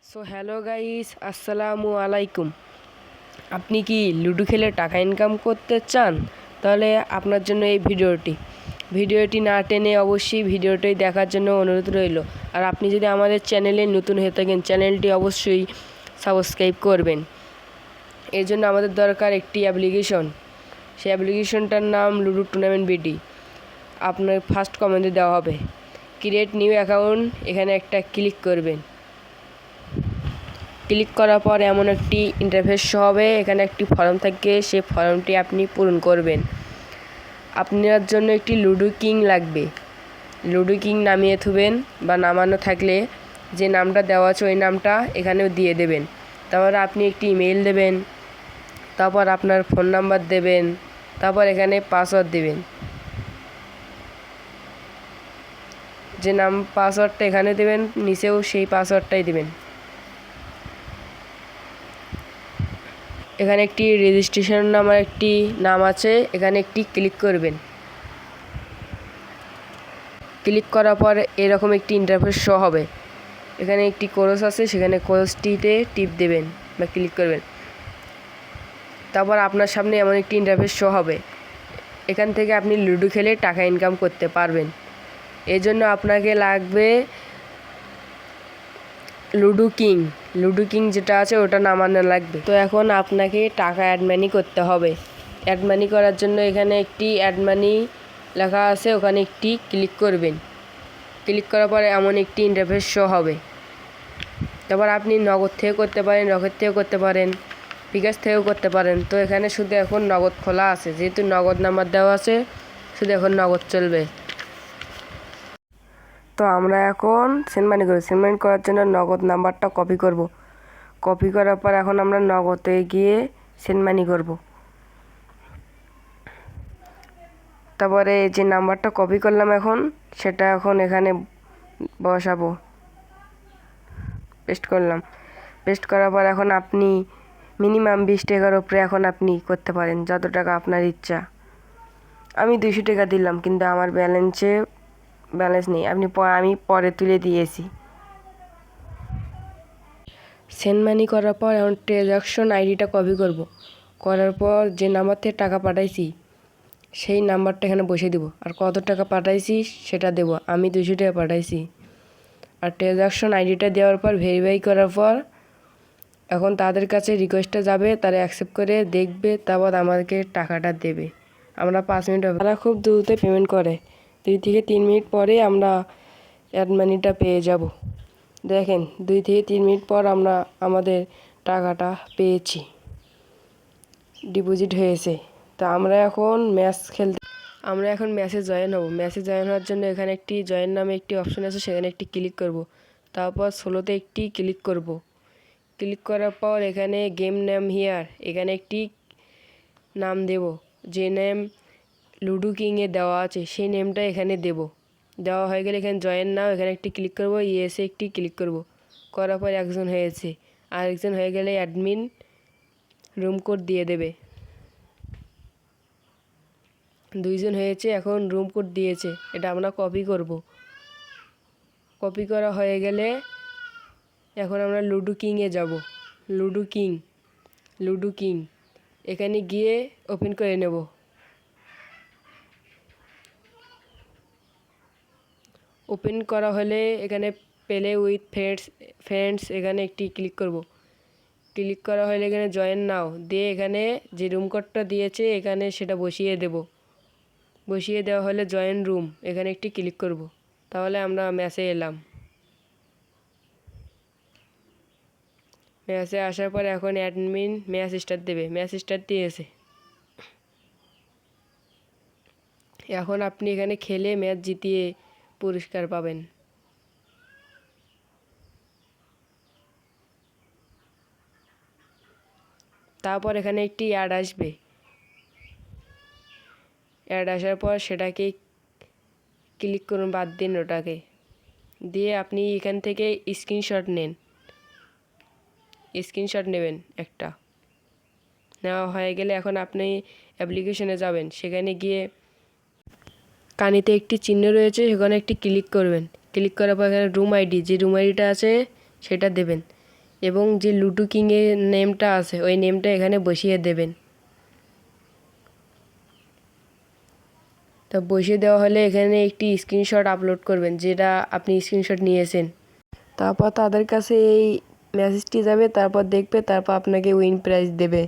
So hello guys, আসসালামু আলাইকুম। আপনি কি লুডো খেলে টাকা ইনকাম করতে চান? তাহলে আপনার জন্য এই ভিডিওটি না টেনে অবশ্যই ভিডিওটি দেখার জন্য অনুরোধ রইল। আর আপনি যদি আমাদের চ্যানেলে নতুন হয়ে থাকেন, চ্যানেলটি অবশ্যই সাবস্ক্রাইব করবেন। এর জন্য আমাদের দরকার একটি অ্যাপ্লিকেশন। সেই অ্যাপ্লিকেশনটার নাম লুডো টুর্নামেন্ট বিডি। আপনার ফার্স্ট কমেন্টে দেওয়া হবে ক্রিয়েট নিউ অ্যাকাউন্ট, এখানে একটা ক্লিক করবেন। ক্লিক করার পর এমন একটি ইন্টারফেস শো হবে। এখানে একটি ফর্ম থাকে, সেই ফর্মটি আপনি পূরণ করবেন। আপনার জন্য একটি লুডো কিং লাগবে। লুডো কিং নামিয়ে থুবেন, বা নামানো থাকলে যে নামটা দেওয়া আছে ওই নামটা এখানেও দিয়ে দেবেন। তারপর আপনি একটি ইমেল দেবেন, তারপর আপনার ফোন নাম্বার দেবেন, তারপর এখানে পাসওয়ার্ড দেবেন। যে পাসওয়ার্ডটা এখানে দেবেন, নিচেও সেই পাসওয়ার্ডটাই দেবেন। এখানে একটি রেজিস্ট্রেশন নামের একটি নাম আছে, এখানে একটি ক্লিক করবেন। ক্লিক করার পর এরকম একটি ইন্টারফেস শো হবে। এখানে একটি কোর্স আছে, সেখানে কোর্সটিতে টিপ দেবেন বা ক্লিক করবেন। তারপর আপনার সামনে এমন একটি ইন্টারফেস শো হবে। এখান থেকে আপনি লুডো খেলে টাকা ইনকাম করতে পারবেন। এর জন্য আপনাকে লাগবে লুডো কিং যেটা আছে ওটা নামানো লাগবে। তো এখন আপনাকে টাকা অ্যাড মানি করতে হবে। অ্যাড মানি করার জন্য এখানে একটি অ্যাড মানি লেখা আছে, ওখানে একটি ক্লিক করবেন। ক্লিক করার পরে এমন একটি ইন্টারফেস শো হবে। তারপর আপনি নগদ থেকে করতে পারেন, রকেট থেকেও করতে পারেন, বিকাশ থেকেও করতে পারেন। তো এখানে শুধু এখন নগদ খোলা আছে, যেহেতু নগদ নাম্বার দেওয়া আছে শুধু এখন নগদ চলবে। তো আমরা এখন সেন্ড মানি করব। সেন্ড মানি করার জন্য নগদ নাম্বারটা কপি করব। কপি করার পর এখন আমরা নগদে গিয়ে সেন্ড মানি করব। তারপরে যে নাম্বারটা কপি করলাম এখন সেটা এখন এখানে বসাবো। পেস্ট করলাম। পেস্ট করার পর এখন আপনি মিনিমাম 20 টাকার উপরে এখন আপনি করতে পারেন, যত টাকা আপনার ইচ্ছা। আমি 200 টাকা দিলাম, কিন্তু আমার ব্যালেন্স নেই। আমি পরে তুলে দিয়েছি। সেন্ড মানি করার পর এখন ট্রানজ্যাকশন আইডিটা কপি করব। করার পর যে নাম্বার থেকে টাকা পাঠাইছি সেই নাম্বারটা এখানে বসিয়ে দেবো, আর কত টাকা পাঠাইছি সেটা দেবো। আমি 200 টাকা পাঠাইছি। আর ট্রানজ্যাকশন আইডিটা দেওয়ার পর ভেরিফাই করার পর এখন তাদের কাছে রিকোয়েস্টটা যাবে, তারা অ্যাকসেপ্ট করে দেখবে, তারপর আমাদেরকে টাকাটা দেবে। আমরা 5 মিনিট, তারা খুব দ্রুত পেমেন্ট করে। 2 থেকে 3 মিনিট পরে আমরা অ্যাড মানিটা পেয়ে যাব। দেখেন 2 থেকে 3 মিনিট পর আমরা আমাদের টাকাটা পেয়েছি, ডিপোজিট হয়েছে। তা আমরা এখন ম্যাচে জয়েন হব। ম্যাচে জয়েন হওয়ার জন্য এখানে একটি জয়েন নামে একটি অপশন আছে, সেখানে একটি ক্লিক করব। তারপর সোলোতে একটি ক্লিক করব। ক্লিক করার পর এখানে গেম নেম হিয়ার, এখানে একটি নাম দেব। যে নেম লুডো কিংয়ে দেওয়া আছে সেই নেমটা এখানে দেব। দেওয়া হয়ে গেলে এখানে জয়েন নাও, এখানে একটি ক্লিক করব। ইয়েসে একটি ক্লিক করব। করার পর একজন হয়েছে, আর একজন হয়ে গেলে অ্যাডমিন রুম কোড দিয়ে দেবে। 2 জন হয়েছে, এখন রুম কোড দিয়েছে, এটা আমরা কপি করব। কপি করা হয়ে গেলে এখন আমরা লুডো কিংয়ে যাব। লুডো কিং এখানে গিয়ে ওপেন করে নেব। ওপেন করা হলে এখানে প্লে উইথ ফ্রেন্ডস এখানে একটি ক্লিক করব। ক্লিক করা হলে এখানে জয়েন নাও দিয়ে এখানে যে রুম কোডটা দিয়েছে এখানে সেটা বসিয়ে দেব। বসিয়ে দেওয়া হলে জয়েন রুম এখানে একটি ক্লিক করব। তাহলে আমরা ম্যাচে এলাম। ম্যাচে আসার পর এখন অ্যাডমিন ম্যাচ স্টার্ট দেবে। ম্যাচ স্টার্ট দিয়েছে। এখন আপনি এখানে খেলে ম্যাচ জিতিয়ে পুরস্কার পাবেন। তারপর এখানে একটি অ্যাড আসবে। অ্যাড আসার পর সেটাকে ক্লিক করুন, বাদ দিন ওটাকে। দিয়ে আপনি এখান থেকে স্ক্রিনশট নেবেন একটা। নেওয়া হয়ে গেলে এখন আপনি অ্যাপ্লিকেশনে যাবেন। সেখানে গিয়ে কানিতে একটি চিহ্ন রয়েছে, সেখানে একটি ক্লিক করবেন। ক্লিক করার পর এখানে রুম আইডি, যে রুম আইডিটা আছে সেটা দেবেন। এবং যে লুডো কিংয়ের নেমটা আছে ওই নেমটা এখানে বসিয়ে দেবেন। তা বসিয়ে দেওয়া হলে এখানে একটি স্ক্রিনশট আপলোড করবেন যেটা আপনি স্ক্রিনশট নিয়েছেন। তারপর তাদের কাছে এই মেসেজটি যাবে, তারপর দেখবে, তারপর আপনাকে উইন প্রাইজ দেবে।